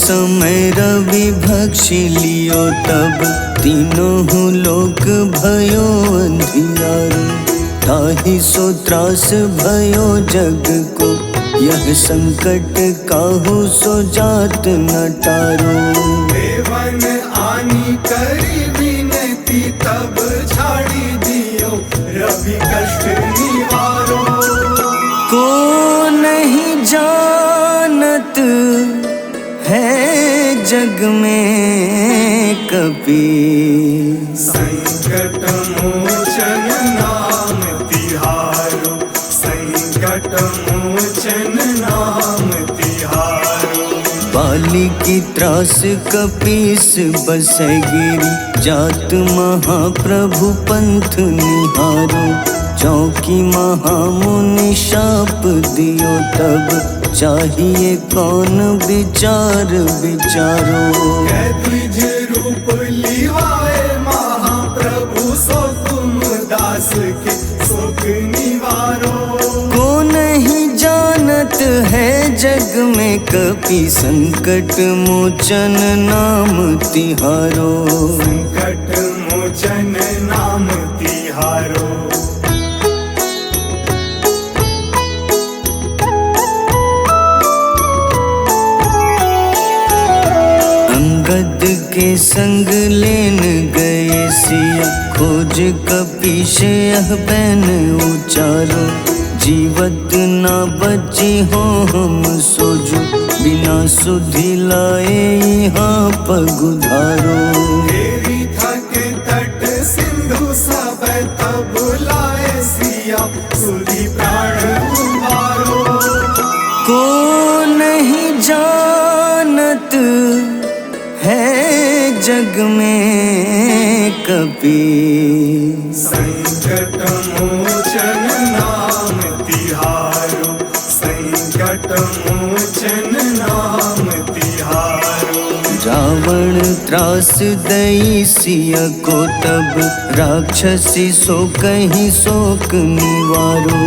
समय रवि भक्षी लियो तब तीनों लोक भयो अंधियारो। ताहि सो त्रास भयो जग को यह संकट काहू सो जात न टारो। देवन आनी करी विनती तब छाड़ी दियो रवि कष्ट निवारो। को नहीं जानत है जग में कपि संकट मोचन नाम तिहारो। संकट मोचन नाम तिहारो। बाली की त्रास कपीस बसै गिरी जात महाप्रभु पंथ निहारो। चौकी महामुनि शाप दियो तब चाहिए कौन विचार विचारो। द्विज रूप लिवाए महाप्रभु सो तुम दास के शोक निवारो। को नहीं जानत है जग में कपि संकट मोचन नाम तिहारो। संकट मोचन नाम तिहारो। अंगद के संग लेन गए सिया खोज कपीश यह बैन उचारो। जीवत ना बची हो हम सोजो बिना सुधि लाए यहाँ पगुधारो। तेरी थक तट सिंधु सब तब लाए सिया सुधि प्राण उबारो। को नहीं जानत है जग में कपि संकट मोचन नाम तिहारो। संकट मोचन नाम तिहारो। रावण त्रास दई सिया को तब राक्षसी सो कहीं शोक निवारो।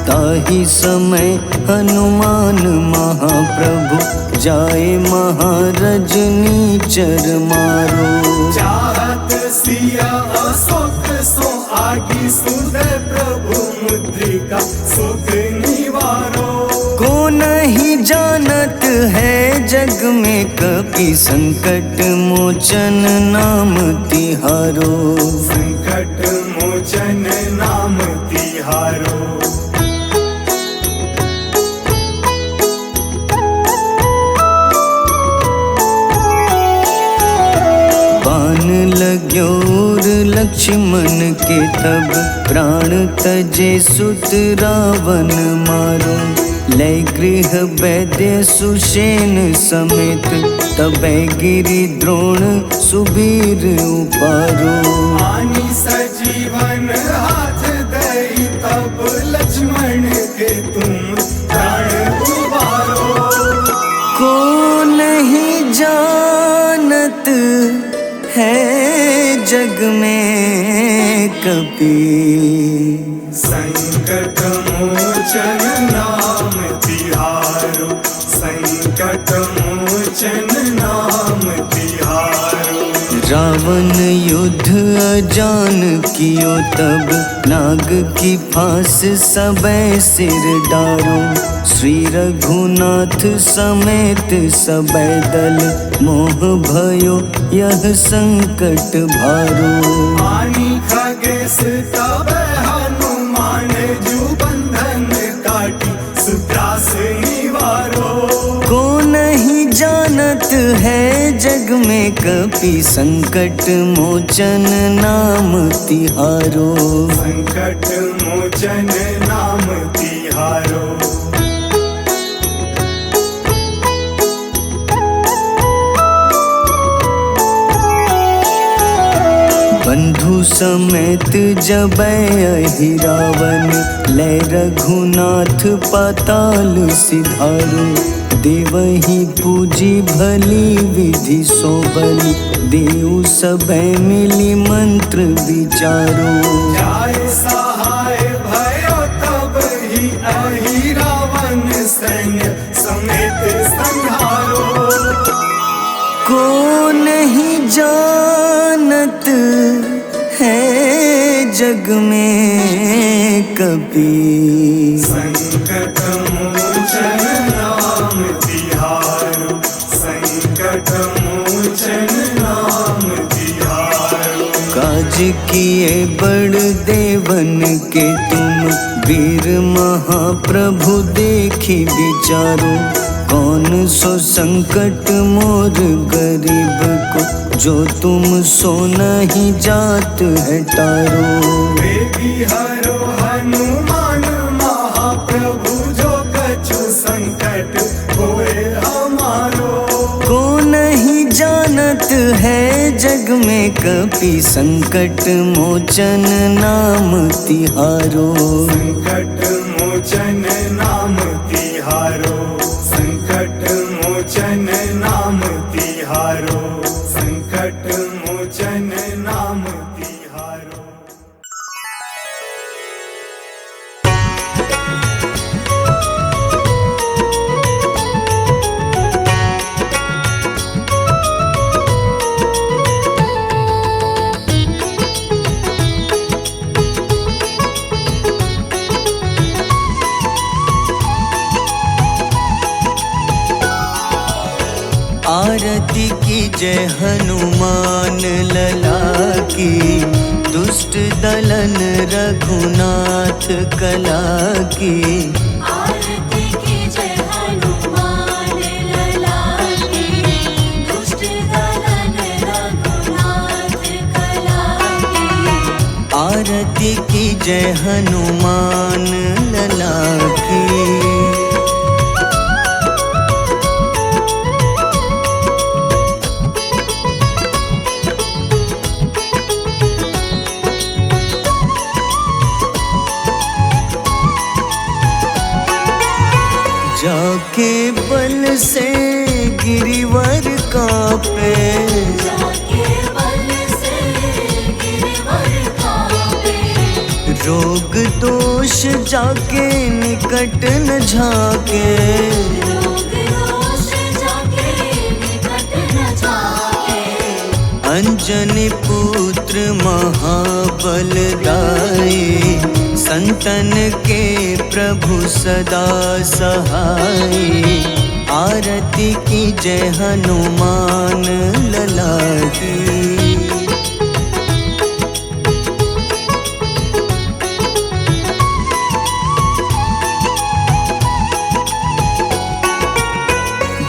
ताहि समय हनुमान महाप्रभु जाए महारज नीचर मारो। चाहत सिया अशोक सो आगी सुदय प्रभु मुद्रिका शोक निवारो। को नहीं जानत है जग में कपि संकट मोचन नाम तिहारो। संकट मोचन नाम तिहारो। बाण लग्योर लक्ष्मण के तब प्राण तजे सुत रावण मारो। लय गृह वैद्य सुषेण समेत तबै गिरि द्रोण सुबीर उपारो। आनी सजीवन हाथ दई तब लक्ष्मण के तुम प्राण उबारो। को नहीं जानत है जग में कपि संकट मोचन नाम तिहारो। संकट मोचन नाम तिहारो। रावण युद्ध अजान कियो तब नाग की फांस सबै सिर डारो। श्री रघुनाथ समेत सबै दल मोह भयो यह संकट भारो। आनी खगेश तब हनुमान जू बंधन काटी सुत्रास निवारो। को नहीं जानत है जग में कपि संकट मोचन नाम तिहारो। संकट मोचन नाम तिहारो। बंधु समेत जबै अहि रावण लय रघुनाथ पाताल सिधारो। देवहि पूजी भली विधि सो बलि देउ सबै मिली मंत्र विचारो। जाय सहाय भयो तब ही अहि रावण सैन्य समेत संहारो। जानत है जग में कपि। संकट मोचन नाम तिहारो, संकट मोचन नाम तिहारो। काज किए बड़ देवन के तुम, वीर महाप्रभु देखी विचारो। कौन सो संकट मोर गरीब को, जो तुम सो नहीं जात है टारो। बेबी हरो हनुमान महाप्रभु, जो कछु संकट होए हमारो। को नहीं जानत है जग में कपि, संकट मोचन नाम तिहारो। संकट मोचन नाम तिहारो, संकट मोचन नाम तिहारो, संकट मोचन नाम तिहारो। आरती की जय हनुमान लला की, दुष्ट दलन रघुनाथ कला की। आरती की जय हनुमान लला की, दुष्ट दलन रघुनाथ कला की। आरती की जय हनुमान लला की। जाके बल से गिरिवर कांपे, जाके बल से गिरवर कांपे। रोग दोष जाके निकट न झाके। रोग दोष जाके निकट न जाके। अंजनी पुत्र महाबलदाई, संतन के प्रभु सदा सहाय। आरती की जय हनुमान लला की।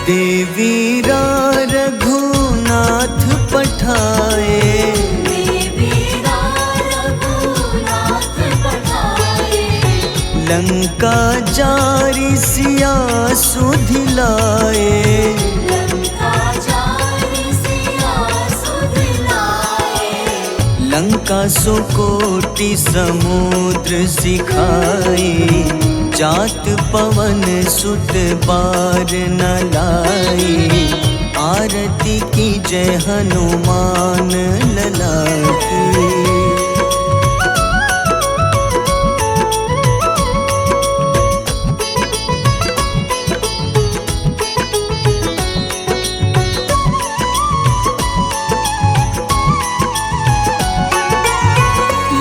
देवी रघुनाथ पठाए, लंका जारी सिया सुधिलाए। लंका सो कोटि समुद्र सिखाए, जात पवन सुत बार न लाए। आरती की जय हनुमान लला की।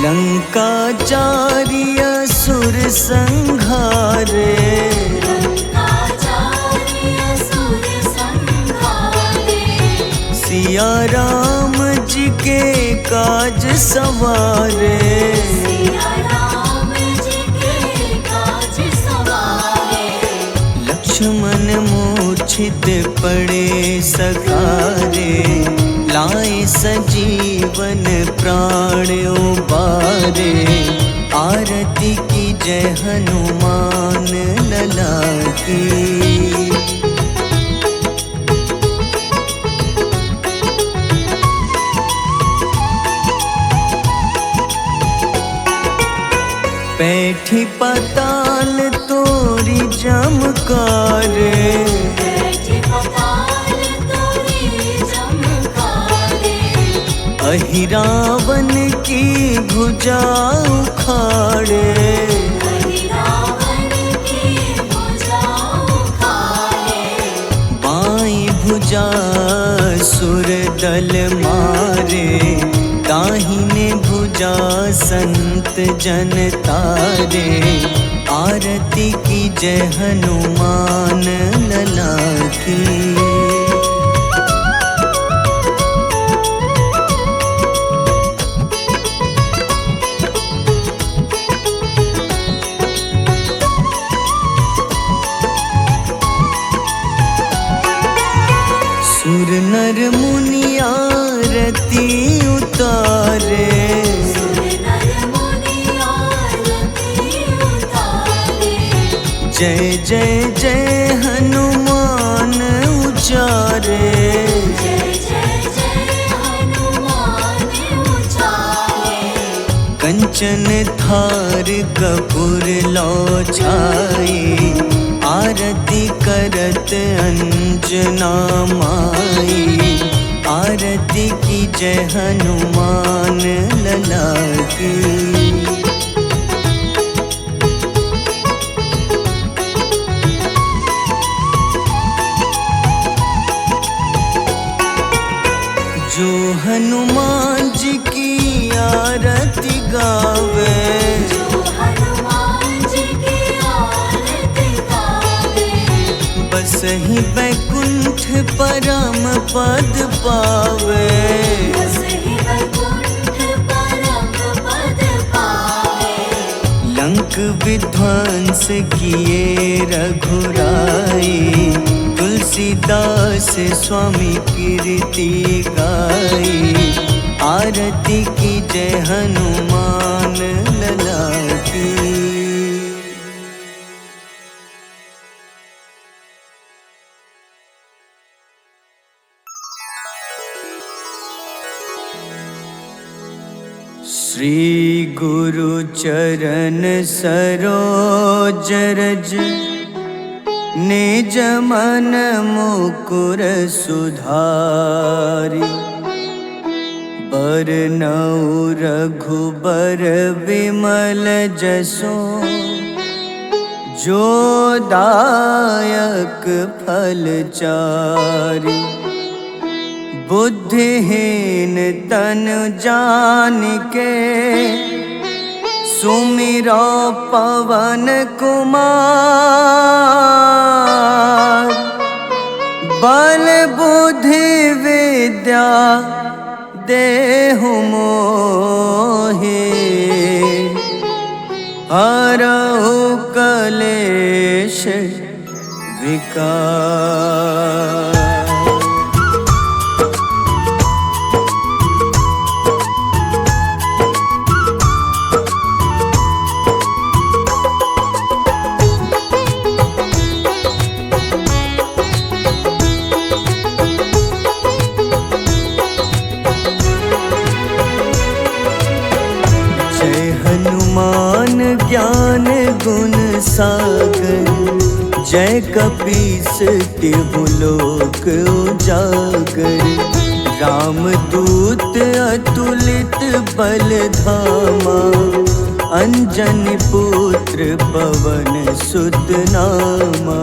लंका जारी असुर संघारे, सिया राम जी के काज सवारे। लक्ष्मण मूर्छित पड़े सखारे, लाए सजीवन प्राण उबारे। आरती की जय हनुमान लला की। बैठी पताल तोरी जमकारे, अहिरावन की भुजा उखाड़े। बाईं भुजा असुर दल मारे, दाहिने भुजा संत जन तारे। आरती की जय हनुमान लला की। सुर नर मुनि आरती उतारे, सुर नर मुनि आरती उतारे। जय जय जय हनुमान उचारे। जय जय जय हनुमान उचारे। कंचन थार कपूर लो छाई, आरती करत अंजना माई। आरती की जय हनुमान लला की। जो हनुमान जी की आरती गावे, जो हनुमान जी की आरती गावे। बस ही बैकुंठ परम पद पावे। बस ही वैकुंठ परम पद पावे। लंक विध्वंस किए रघुराई, तुलसीदास स्वामी कीर्ति गाई। आरती की जय हनुमान लला की। श्री गुरु चरण सरोज रज, निज मन मुकुर सुधारि। बरनउँ रघुबर विमल जसो, जो दायक फल चारि। बुद्धिहीन तनु जानिके, सुमिरो पवन कुमार। बल बुद्धि विद्या देहु मोहि, हरहु कलेश विकार। हनुमान ज्ञान गुण सागर, जय कपीस तिहु लोक उजागर। रामदूत अतुलित बल धामा, अंजनी पुत्र पवन सुत नामा।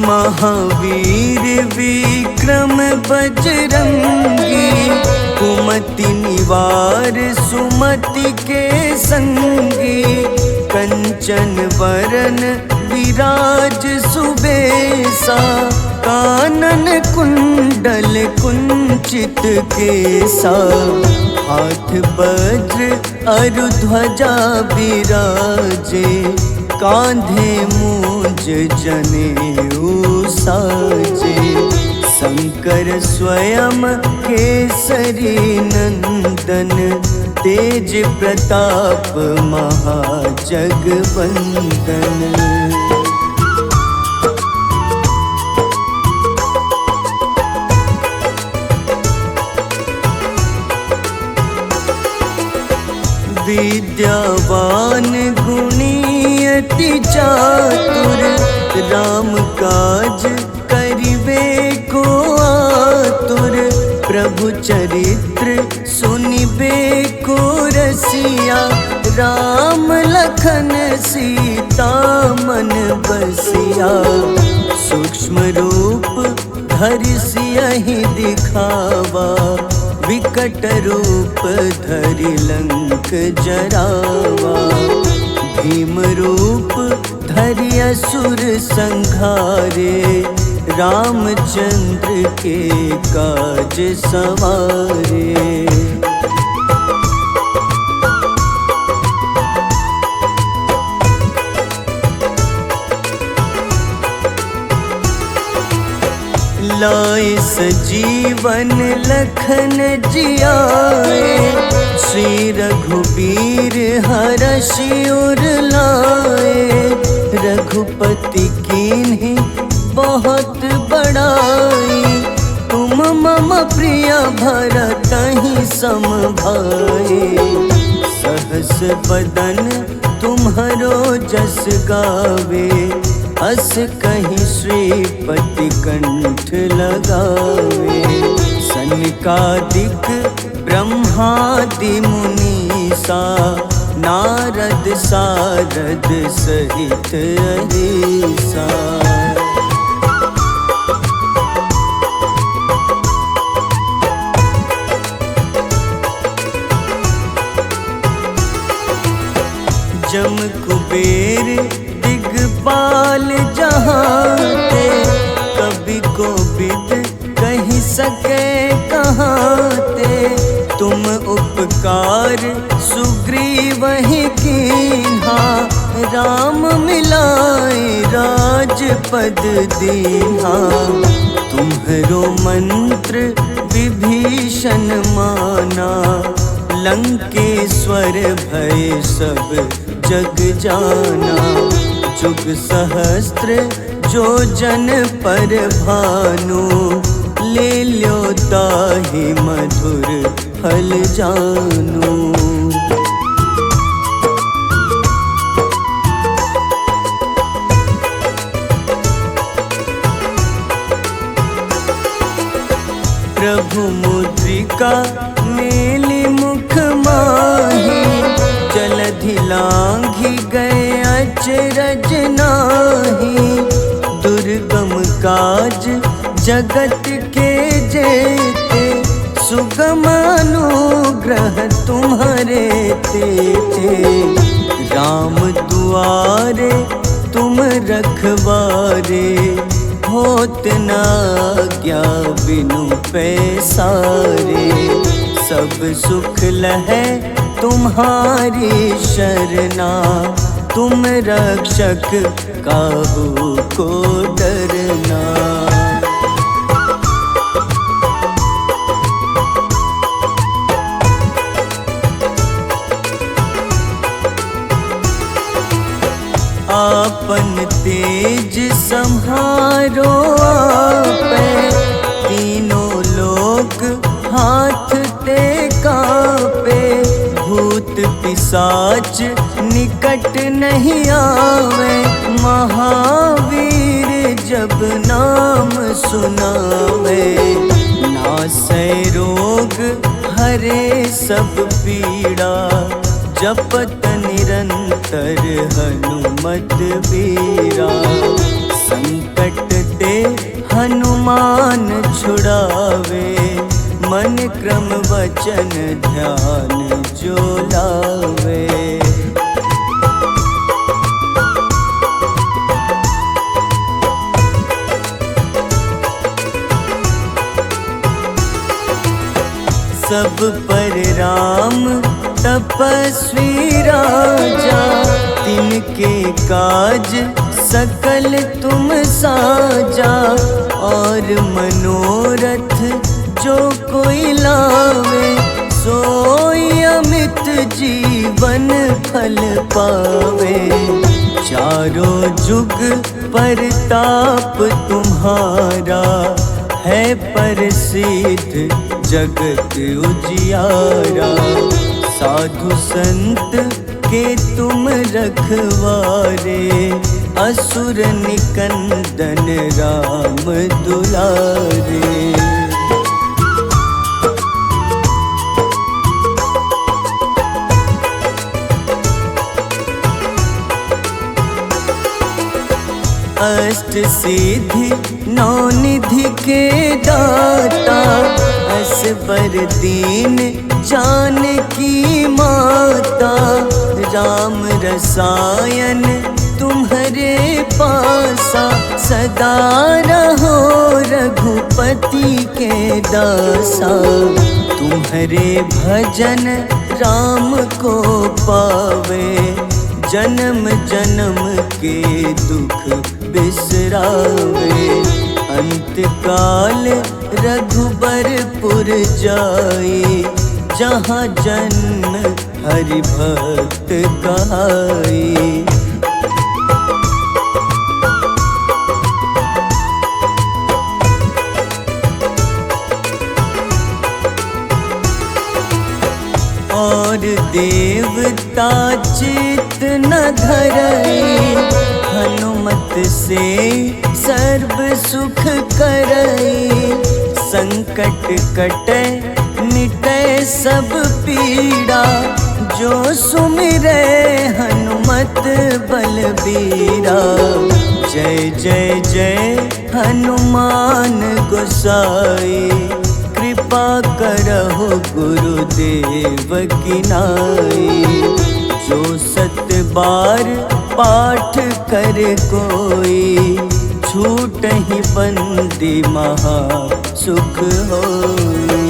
महावीर विक्रम बजरंगी, कुमति निवार सुमति के संगी। कंचन वरन विराज सुबेसा, कानन कुंडल कुंचित केसा। हाथ वज्र अरु ध्वजा विराजे, कांधे मूंज जनेऊ साजे। शंकर स्वयं केसरी नंदन, तेज प्रताप महाजगवंदन। विद्यावान गुणी अति चातुर, राम काज करिबे को आतुर। प्रभु चरित्र सुनिबे को रसिया, राम लखन सीता मन बसिया। सूक्ष्म रूप धरि सियहि दिखावा, विकट रूप धरि लंक जरावा। भीम रूप धरि असुर संहारे, रामचंद्र के काज सवारे। लाए सजीवन लखन जियाए, श्री रघुबीर हरषि उर लाए। रघुपति कीन्ही बहुत बड़ाई, तुम मम प्रिय भरतहि सम भाई। सहस बदन तुम्हरो जस गावे, अस कहीं श्रीपति कंठ लगावे। सनकादिक ब्रह्मादि मुनीसा, नारद सारद सहित अहिसा। जम कुबेर दिगपाल जहाँते, कवि कोविद कहि सके कहाँते। तुम उपकार सुग्रीवहि कीन्हा, राम मिलाए राजपद दीन्हा। तुम्हरो मंत्र विभीषण माना, लंकेश्वर भय सब जग जाना। जुग सहस्त्र जो जन पर भानु, ले ल्यो ताहि मधुर फल जानू। प्रभु मुद्रिका मेलि मुख माही, जलधि लांघि गए अचरज नाही। दुर्गम काज जगत के जेते, सुगम अनुग्रह तुम्हारे तेते। राम दुआरे तुम रखवारे, होत न आज्ञा बिनु पैसारे। सब सुख लहै तुम्हारी शरणा, तुम रक्षक काहू को डरना। आपन तेज सम्हारो आपै, तीनों लोक हाथ ते कापे। भूत पिशाच निकट नहीं आवे, महावीर जब नाम सुनावे। नासै रोग हरे सब पीड़ा, जपत निरंतर हनुमत बीरा। संकट ते हनुमान छुड़ावे, मन क्रम वचन ध्यान जो लावे। सब पर राम तपस्वी राजा, तिनके काज सकल तुम साजा। और मनोरथ जो कोई लावे, सोई अमित जीवन फल पावे। चारों जुग परताप तुम्हारा, है प्रसिद्ध जगत उजियारा। साधु संत के तुम रखवारे, असुर निकंदन राम दुलारे। अष्ट सिद्धि नौ निधि के दाता, असबर दीन जानकी माता, राम रसायन तुम्हारे पासा, सदा रहो रघुपति के दासा, तुम्हारे भजन राम को पावे, जन्म जन्म के दुख बिसरावे, अंत काल रघुबरपुर जाए, जहाँ जन्म हरि भक्त कहाए। और देवता चित न धरई, हनुमत से सर्व सुख करई, संकट कटे मिटे सब पीड़ा, जो सुमिरे हनुमत बलबीरा। जय जय जय हनुमान गोसाई, कृपा करहु गुरुदेव की नाई, जो सत बार पाठ कर कोई, छूटहि बंदी महा सुख होई।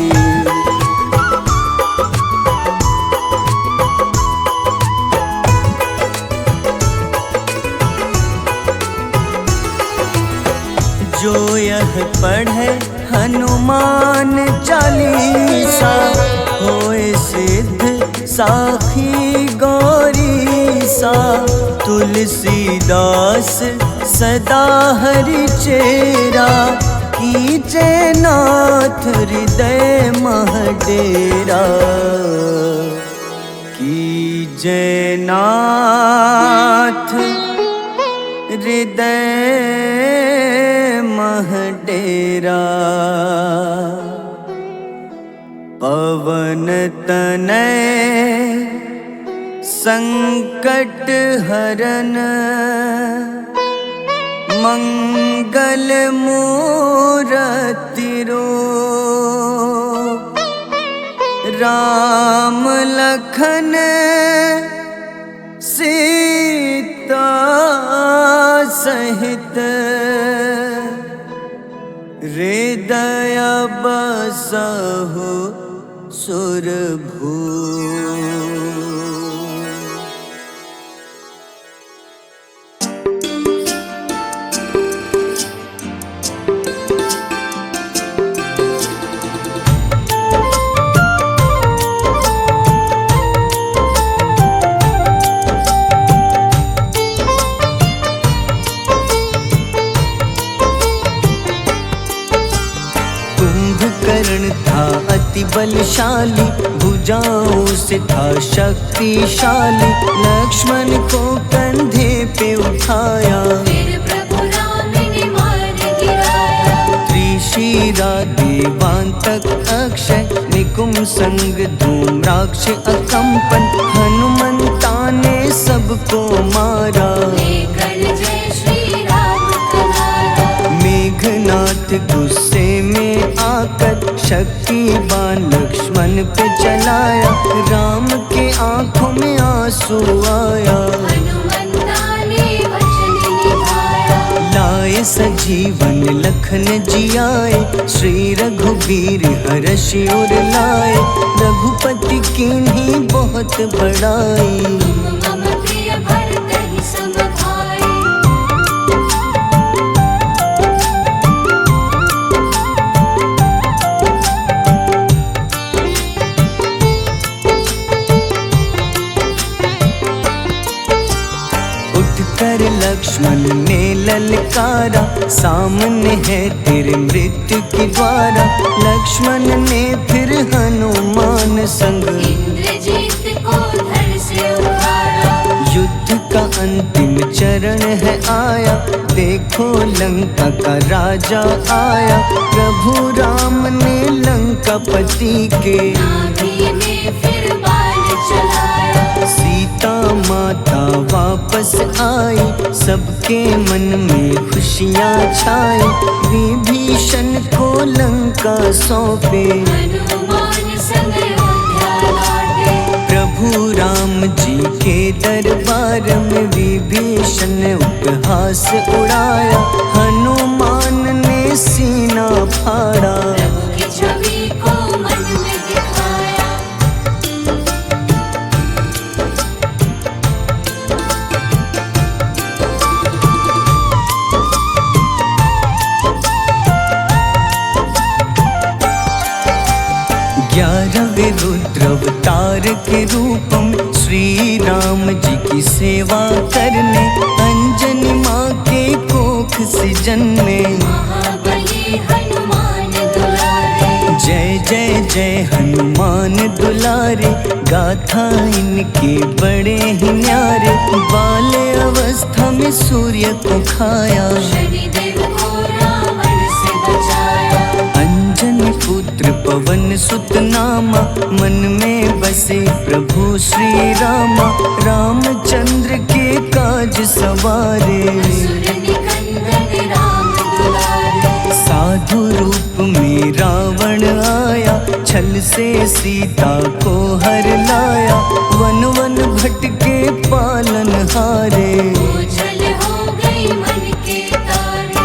जो यह पढ़े हनुमान चालीसा, होए सिद्ध साखी गौरीसा, तुलसीदास सदा हरि चेरा, कीजे नाथ हृदय मह डेरा, कीजे नाथ हृदय मह डेरा। पवन तनय संकट हरन, मंगल मूरति रूप, राम लखन सीता सहित, हृदय बसहु सुरभूप। कुंभकर्ण था अति बलशाली, भुजाओं से था शक्तिशाली, लक्ष्मण को कंधे पे उठाया, फिर प्रभु राम ने मार गिराया, त्रिशिरा देवांतक अक्षय, निकुंभ संग धूम्राक्ष अकंपन, हनुमंता ने सबको मारा, लेकर जय श्री राम कनारा। मेघनाथ गुस्से में आकर शक्तिवान लक्ष्मण पे चलाया, राम के आंखों में आंसू आया, हनुमंता ने वचन निभाया, लाए सजीवन लखन जियाए, श्री रघुबीर हर्षि उर लाए, रघुपति कीन्ही बहुत बड़ाई, मम प्रिय भरत ही सम भाई। कर लक्ष्मण ने ललकारा, सामने है तेरे मृत्यु की द्वारा, लक्ष्मण ने फिर हनुमान संग, इंद्रजीत को धड़ से उतारा, युद्ध का अंतिम चरण है आया, देखो लंका का राजा आया, प्रभु राम ने लंकापति के, नाभि में फिर बाण चलाया, सीता माँ माता वापस आई, सबके मन में खुशियाँ छाई। विभीषण को लंका सौंपे, हनुमान संग अयोध्या लौटे। प्रभु राम जी के दरबार में विभीषण ने उपहास उड़ाया। हनुमान ने सीना फाड़ा, प्रभु की छवि को मन में दिखाया। ग्यारहवें रुद्र अवतार के रूपम श्री राम जी की सेवा करने, अंजनी माँ के कोख से जन्मे। महाबली हनुमान दुलारे, जय जय जय हनुमान दुलारे, गाथा इनके बड़े ही न्यारे। बाल्य अवस्था में सूर्य को खाया, शनिदेव को रावण से बचाया। अंजनी पुत्र पवन सुत नामा, मन में बसे प्रभु श्री रामा। रामचंद्र के काज सवारे, असुर निकंदन राम दुलारे। साधु रूप में रावण आया, छल से सीता को हर लाया। वन वन भटके पालन हारे, ओझल हो गई मन के तारे।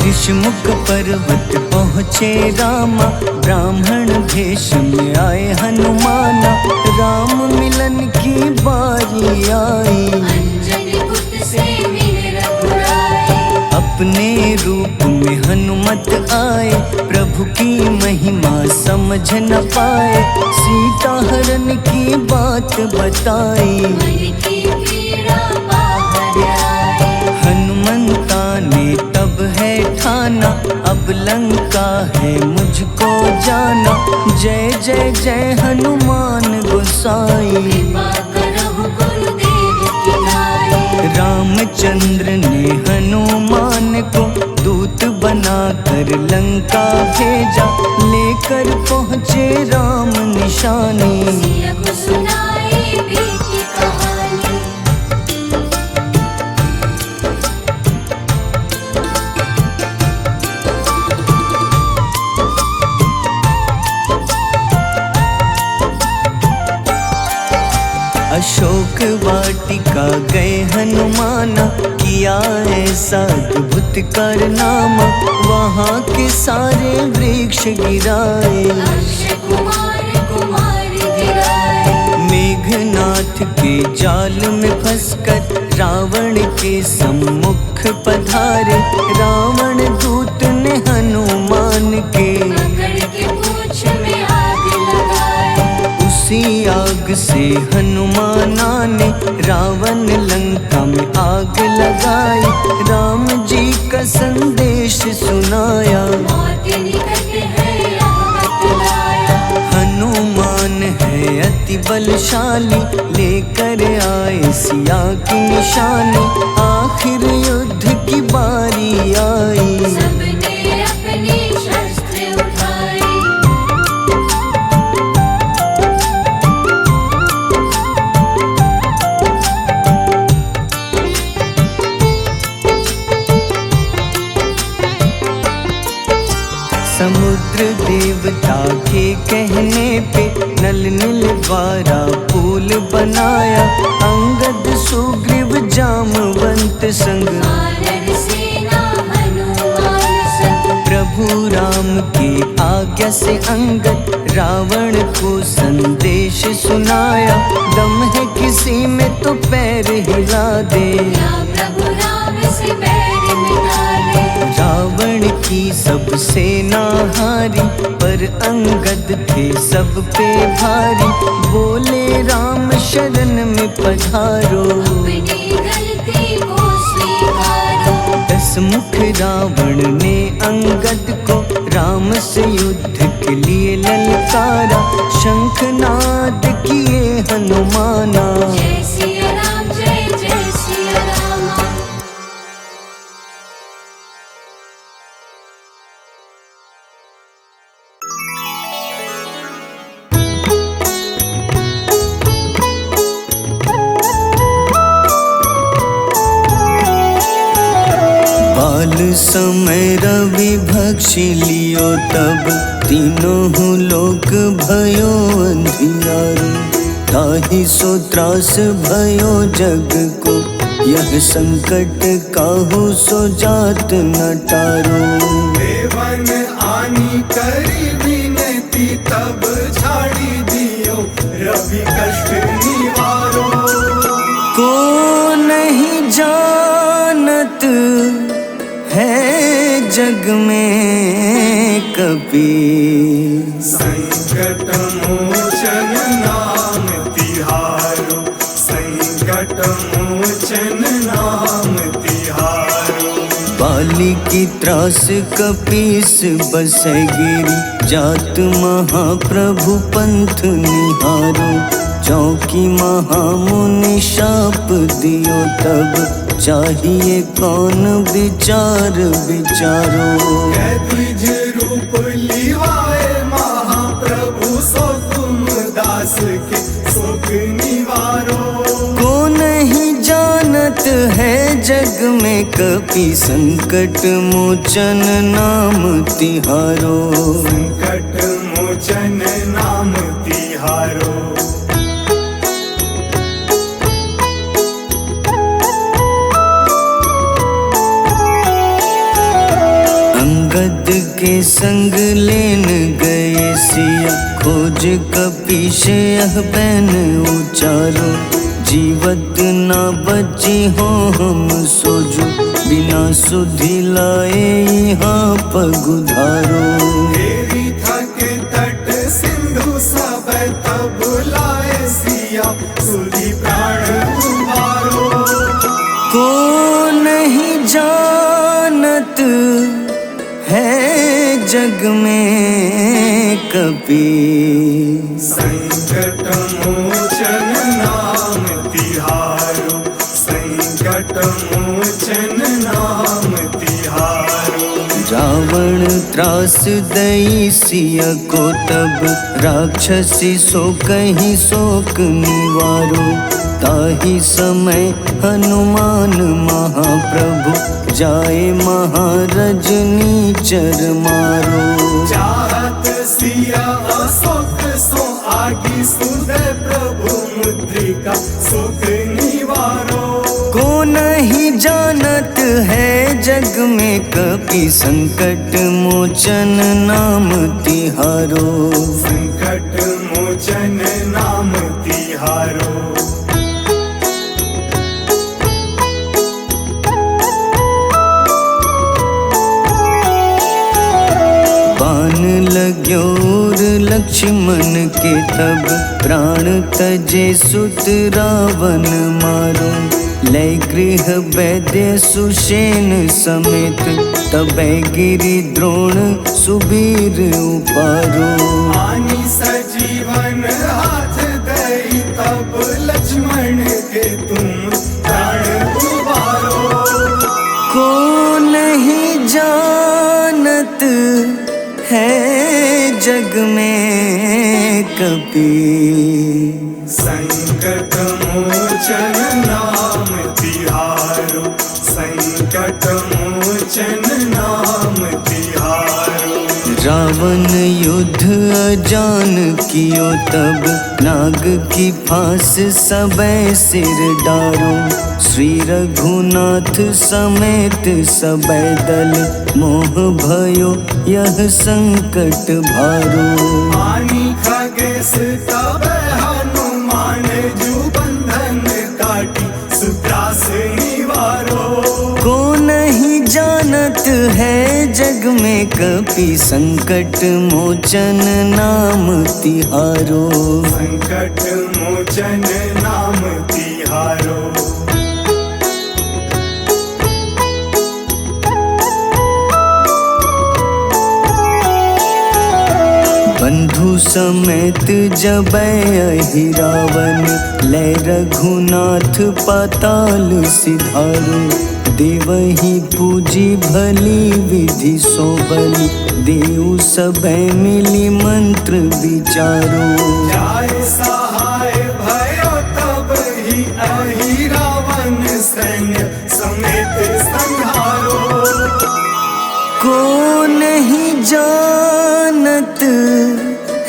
ऋषमुख पर्वत पहुँचे रामा, ब्राह्मण भेष में आए हनुमाना। राम मिलन की बारी आई, अंजनी पुत्र से मिले रघुराई। अपने रूप में हनुमत आए, प्रभु की महिमा समझ न पाए। सीता हरण की बात बताई, मन की पीड़ा बाहर आई। हनुमंता ने तब है ठाना, अब लंका है मुझको जाना। जय जय जय हनुमान गोसाई, कृपा करहु गुरुदेव की नाई। रामचंद्र ने हनुमान को दूत बनाकर लंका भेजा। लेकर पहुँचे राम निशानी, सिया को सुनाई बीती कहानी। अशोक वाटिका गए हनुमाना, किया ऐसा अद्भुत कारनामा। वहाँ के सारे वृक्ष गिराए, अक्षय कुमार कुमार गिराए। मेघनाथ के जाल में फंसकर रावण के सम्मुख पधारे। रावण दूत ने हनुमान के पकड़ के पूंछ में आग लगाए। उसी आग से हनुमाना ने रावण लंका में आग लगाई। राम जी का संदेश सुनाया, मौत निकट है यह बतलाया। हनुमान है अति बलशाली, लेकर आए सिया की निशानी। आखिर युद्ध की बारी आई, सबने अपनी शस्त्र उठाई। समुद्र देवता के कहने पे नल नील द्वारा पुल बनाया। अंगद सुग्रीव जामवंत संग, वानर सेना हनुमान संग। प्रभु राम की आज्ञा से अंगद रावण को संदेश सुनाया। दम है किसी में तो पैर हिला दे, या प्रभु राम से बैर मिटा ले। रावण की सब सेना हारी, पर अंगद थे सब पे भारी। बोले राम शरण में पधारो, अपनी गलती को स्वीकारो। दस मुख रावण ने अंगद को राम से युद्ध के लिए ललकारा। शंखनाद किए हनुमाना, जय सिया राम जय जय सिया राम। समय रवि भक्षी लियो तब तीनों लोक भयो अंधियारो। ताहि सो त्रास भयो जग को यह संकट काहू सो जात न टारो। देवन आनी करी विनती तब छाड़ी दियो रवि कष्ट निवारो। को नहीं जानत है जग में कपि संकट मोचन नाम तिहारो। संकट मोचन नाम तिहारो। बाली की त्रास कपीस बसै गिरी जात महाप्रभु पंथ निहारो। चौकी महामुनि शाप दियो तब चाहिए कौन विचार विचारो। द्विज रूप लिवाए महाप्रभु सो तुम दास के सुख निवारो। को नहीं जानत है जग में कपि संकट मोचन नाम तिहारो। संकट मोचन नाम तिहारो। अंगद के संग लेन गए सिया खोज कपीश यह बैन उचारो। जीवत ना बची हो हम सोजो बिना सुधि लाए यहाँ पगुधारो। देवी थक तट सिंधु सब तब लाए सिया सुधि प्राण उबारो। को नहीं जानत है जग में कपि संकट मोचन नाम तिहारो। संकट मोचन नाम तिहारो। रावण त्रास दई सिया को तब राक्षसी सो कहीं शोक निवारो। ताहि समय हनुमान महाप्रभु जाए महारज नीचर मारो। चाहत सिया अशोक सो आगी सुदय प्रभु मुद्रिका सुख निवारो। को नहीं जानत है जग में कपि संकट मोचन नाम तिहारो। संकट मोचन नाम तिहारो। बाण लग्योर लक्ष्मण के तब प्राण तजे सुत रावण मारो। लय गृह वैद्य सुषेण समेत तबै गिरि द्रोण सुबीर उपारो। आनी सजीवन हाथ दई तब लक्ष्मण के तुम प्राण उबारो। को नहीं जानत है जग में कपि संकट मोचन नाम तिहारो। संकट मोचन नाम तिहारो। रावण युद्ध अजान कियो तब नाग की फांस सबे सिर डारो। श्री रघुनाथ समेत सबे दल मोह भयो यह संकट भारो। आनी खगेश तब हनुमान जू बंधन काटी सुत्रास निवारो। को नहीं जानत है जग में कपि संकट मोचन नाम तिहारो। संकट मोचन नाम तिहारो। बंधु समेत जबै अहि रावण लय रघुनाथ पाताल सिधारो। देवहि पूजी भली विधि सो बलि देव सबे मिली मंत्र विचारो। जाय सहाय भयो तब ही अहि रावण सैन्य समेत संहारो। जानत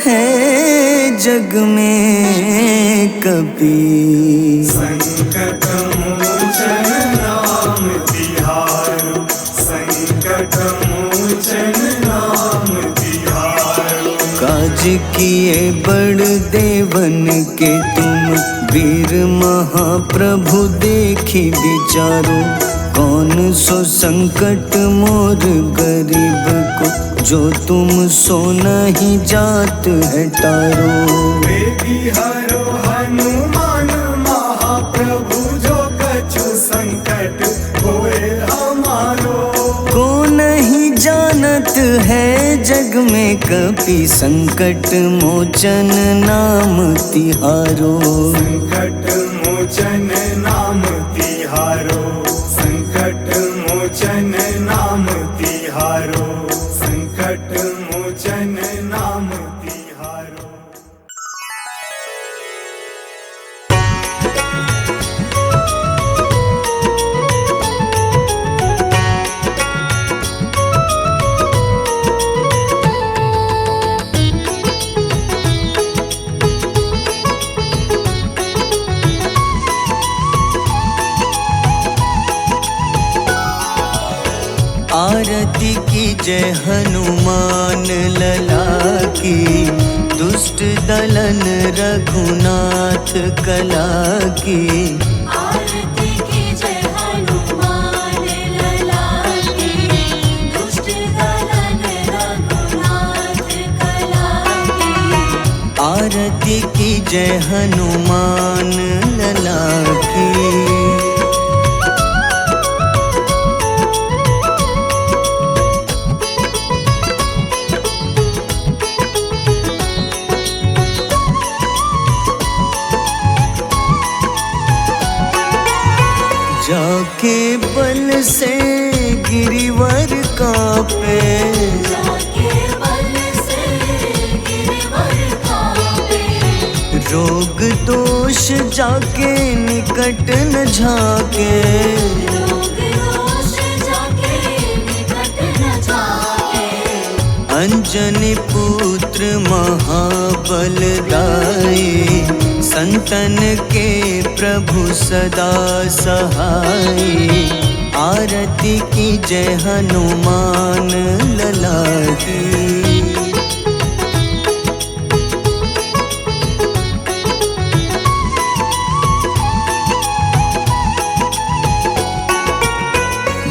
है जग में कभी। संकट मोचन नाम तिहारो, संकट मोचन नाम तिहारो। काज किए बड़ देवन के तुम, वीर महाप्रभु देखी विचारो। कौन सो संकट मोर गरीब को, जो तुम सो नहीं जात है टारो। बेगी हरो हनुमान महाप्रभु, जो कछु संकट होए हमारो। को नहीं जानत है जग में कभी, संकट मोचन नाम तिहारो। संकट मोचन नाम तिहारो, संकट मोचन नाम तिहारो, संकट मोचन नाम तिहारो। आरती की जय हनुमान लला की, दुष्ट दलन रघुनाथ कला की। आरती की जय हनुमान लला की, दुष्ट दलन रघुनाथ कला की। आरती की जय हनुमान लला की। जाके बल से गिरिवर कांपे, जाके बल से गिरवर कांपे। रोग दोष जाके निकट न झाके। रोग दोष जाके निकट न जाके। अंजनी पुत्र महाबलदाई, संतन के प्रभु सदा सहाय। आरती की जय हनुमान लला की।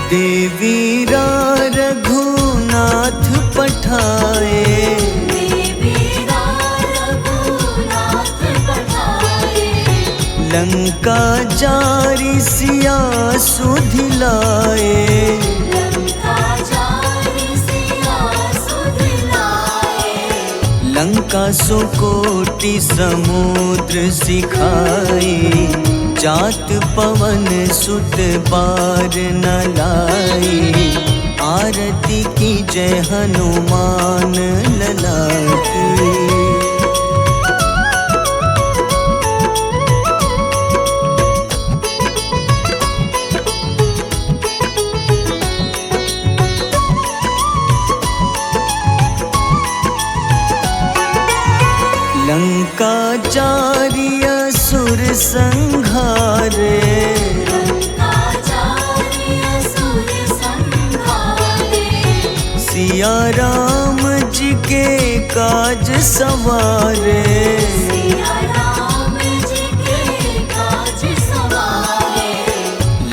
देवीरा रघुनाथ पठाए, लंका जारी सिया सुधिलाए। लंका सो कोटि समुद्र सिखाए, जात पवन सुत बार न लाए। आरती की जय हनुमान लला की। लंका जारी असुर संघारे, सिया राम जी के काज सवारे।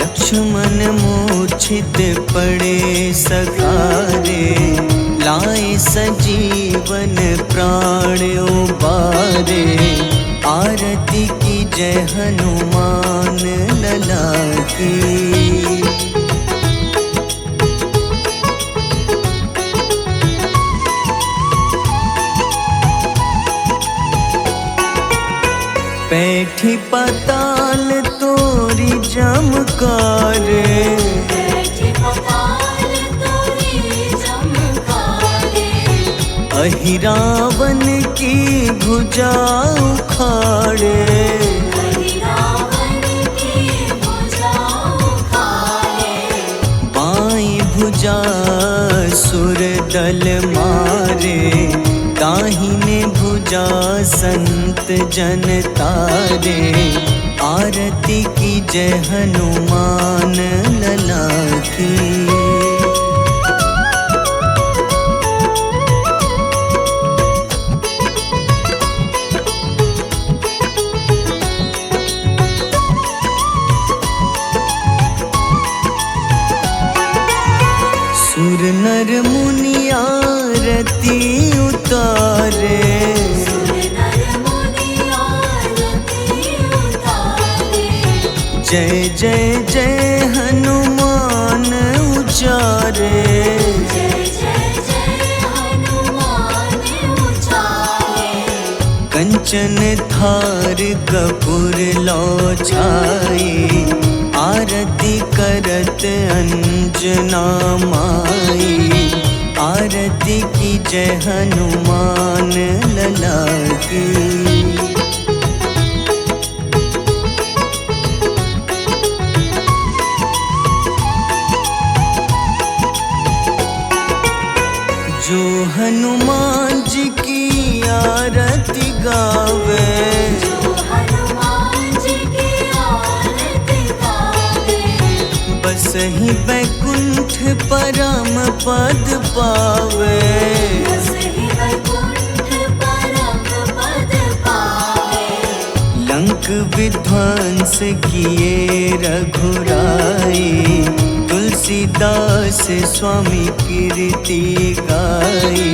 लक्ष्मण मूर्छित पड़े सखारे, लाए सजीवन प्राण उबारे। आरती की जय हनुमान लला की। बैठी पताल तोरी जमकारे, अहिरावन की भुजा उखाड़े। बाईं भुजा असुर दल मारे, दाहिने भुजा संत जन तारे। आरती की जय हनुमान लला की। सुर नर मुनि आरती उतारे, जय जय जय हनुमान उचारे। कंचन थार कपूर लो छाई, आरती करत अंजना माई। आरती की जय हनुमान लला की। जो हनुमान जी की आरती गावे, बसहि बैकुंठ परम पद पावे। लंक विध्वंस किए रघुराई, तुलसीदास स्वामी कीर्ति गाई।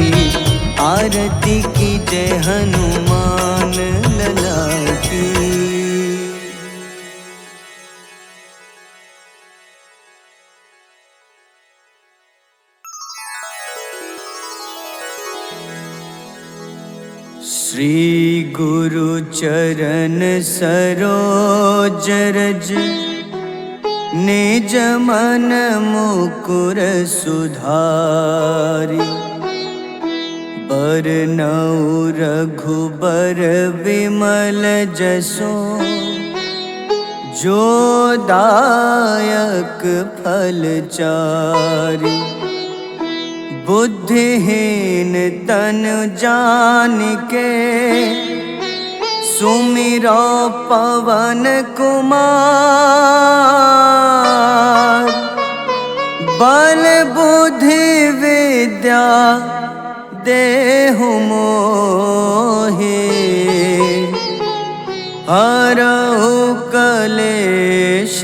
आरती की जय हनुमान लला की। श्री गुरु चरण सरोज रज, निज मन मुकुर सुधारि। बरनउँ रघुबर विमल जसो, जो दायक फल चारि। बुद्धिहीन तनु जानिके, सुमिरो पवन कुमार। बल बुद्धि विद्या देहु मोहि, हरहु कलेश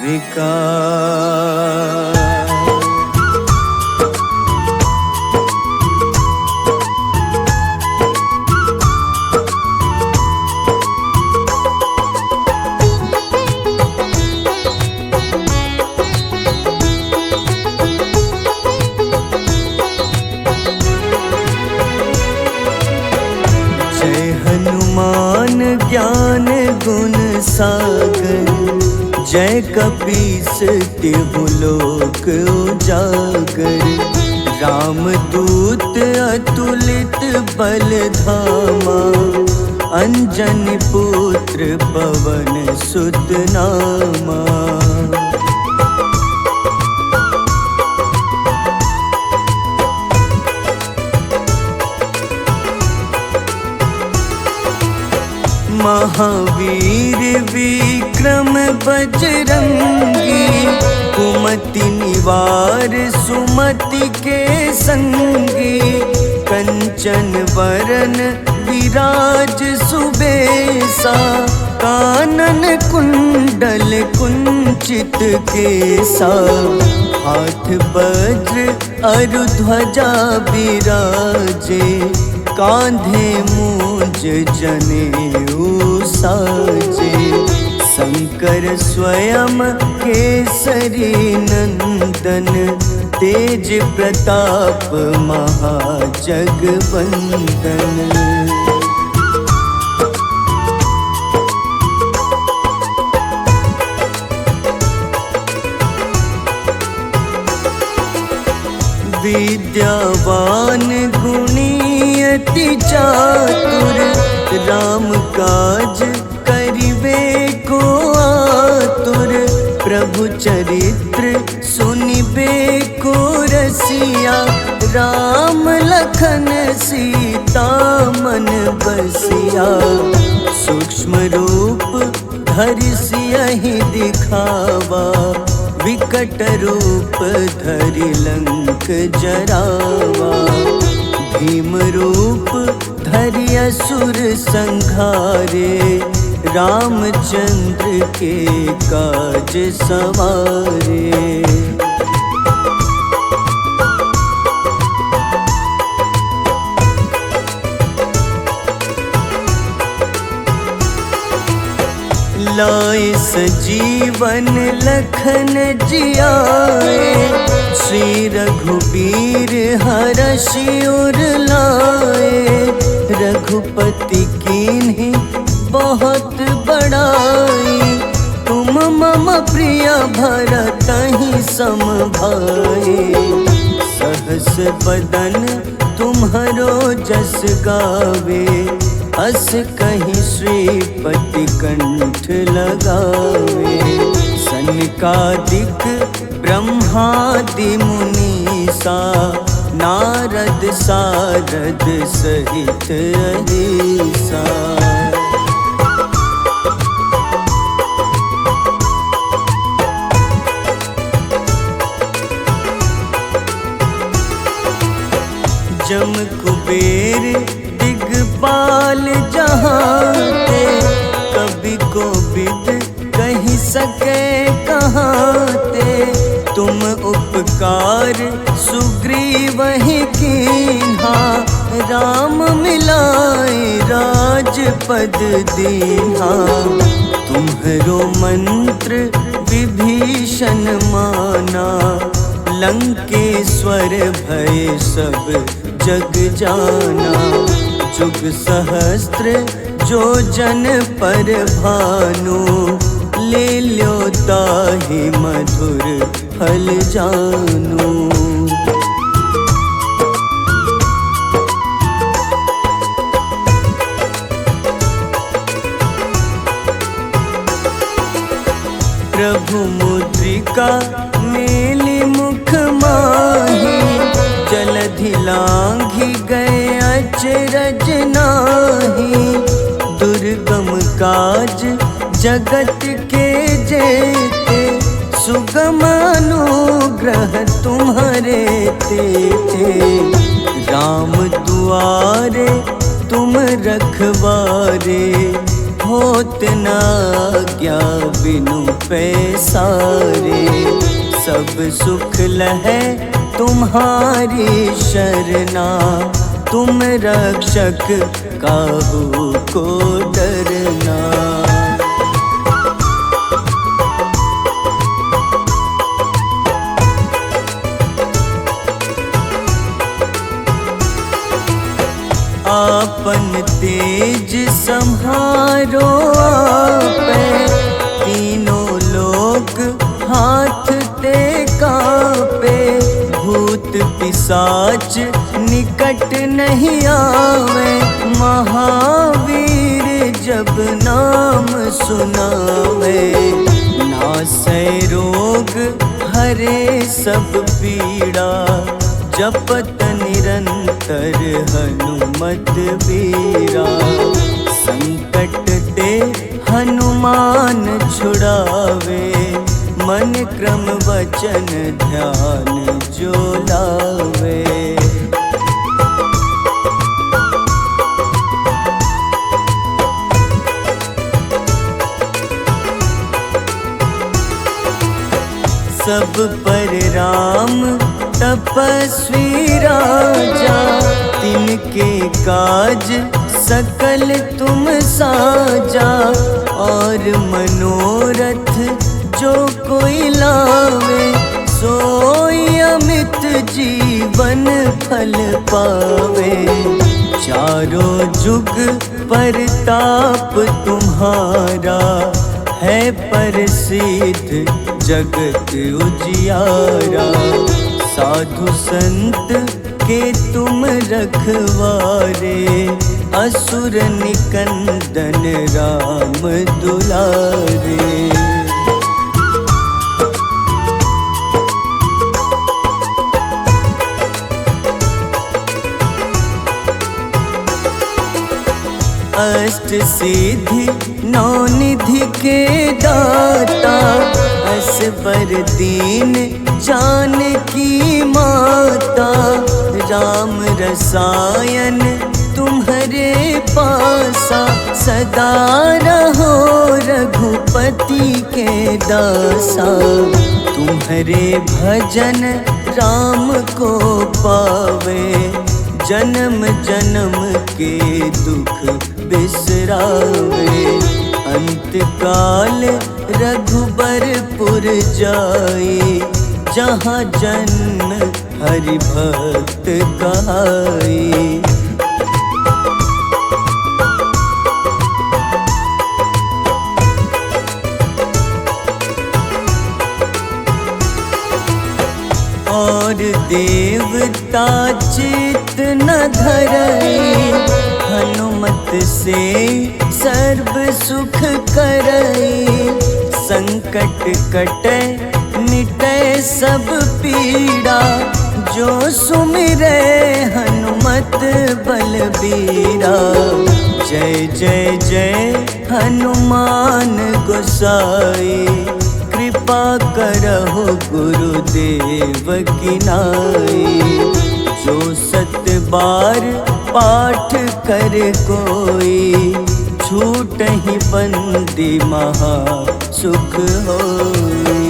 विकार। हनुमान ज्ञान गुण सागर, जय कपीस तिहु लोक उजागर। रामदूत अतुलित बल धामा, अंजनी पुत्र पवन सुत नामा। महावीर विक्रम बजरंगी, कुमति निवार सुमति के संगी। कंचन वरन विराज सुबेसा, कानन कुंडल कुंचित केसा। हाथ वज्र अरु ध्वजा विराजे, कांधे मूंज जनेऊ साजे। शंकर स्वयं केसरी नंदन, तेज प्रताप महाजगवंदन। विद्यावान गुणी अति चातुर, राम काज करिबे को आतुर। प्रभु चरित्र सुनिबे को रसिया, राम लखन सीता मन बसिया। सूक्ष्म रूप धरि सियहि दिखावा, विकट रूप धरि लंक जरावा। भीम रूप धरि असुर संहारे, रामचंद्र के काज सवारे। लाए सजीवन लखन जियाए, श्री रघुबीर हरषि उर लाए। रघुपति कीन्ही बहुत बड़ाई, तुम मम प्रिय भरतहि सम भाई। सहस बदन तुम्हरो जस गावे, अस कहीं श्रीपति कंठ लगावे। सनकादिक ब्रह्मादि मुनीसा, नारद सारद सहित अहिसा। जम कुबेर दिगपाल जहाँते, कवि कोविद कहि सके कहाते। तुम उपकार सुग्रीवहि कीन्हा, राम मिलाए राजपद दीन्हा। तुम्हरो मंत्र विभीषण माना, लंकेश्वर भय सब जग जाना। जुग सहस्त्र जो जन पर भानु, ले ल्यो ताहि मधुर फल जानू। प्रभु मुद्रिका मेलि मुख माही, जलधि लांघि गए अचरज नाही। दुर्गम काज जगत के जेते, सुगम अनुग्रह तुम्हारे तेते। राम दुआरे तुम रखवारे, होत न आज्ञा बिनु पैसारे। सब सुख लहै तुम्हारी शरणा, तुम रक्षक काहू को डरना। आपन तेज सम्हारो आपै, तीनों लोक हाथ ते कापे। भूत पिशाच निकट नहीं आवे, महावीर जब नाम सुनावे। नासै रोग हरे सब पीड़ा, जपत निरंतर हनुमत बीरा। संकट ते हनुमान छुड़ावे, मन क्रम वचन ध्यान जो लावे। सब पर राम तपस्वी राजा, तिनके काज सकल तुम साजा। और मनोरथ जो कोई लावे, सोई अमित जीवन फल पावे। चारों जुग परताप तुम्हारा, है प्रसिद्ध जगत उजियारा। साधु संत के तुम रखवारे, असुर निकंदन राम दुलारे। अष्ट सिद्धि नौ निधि के दाता, असबर दीन जानकी माता, राम रसायन तुम्हारे पासा, सदा रहो रघुपति के दासा। तुम्हारे भजन राम को पावे, जन्म जन्म के दुख बिसरावे। अंत काल रघुबरपुर जाए, जहाँ जन्म हरि भक्त कहाए। और देवता चित न धरई, हनुमत से सर्व सुख करई। संकट कटे मिटे सब पीड़ा, जो सुमिरे हनुमत बलबीरा। जय जय जय हनुमान गोसाई, कृपा करहु गुरुदेव की नाई। जो सत बार पाठ कर कोई, छूटहि बंदी महा सुख होई।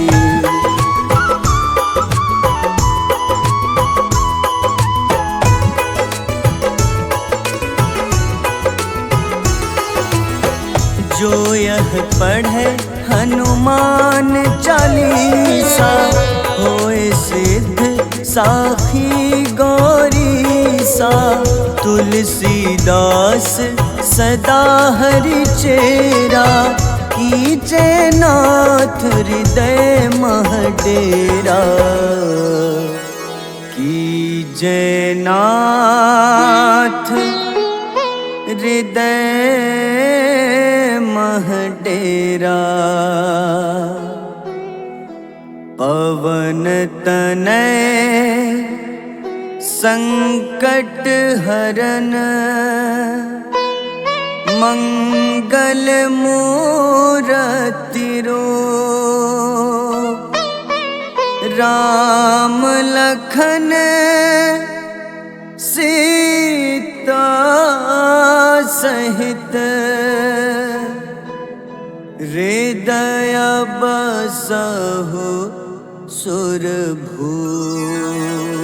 जो यह पढ़े हनुमान चालीसा, होए सिद्ध साखी गौरीसा। तुलसीदास सदा हरि चेरा, कीजे नाथ हृदय मह डेरा। कीजे नाथ हृदय मह डेरा। पवन तनय संकट हरन, मंगल मूरति रूप। राम लखन सीता सहित, हृदय बसहु सुरभूप।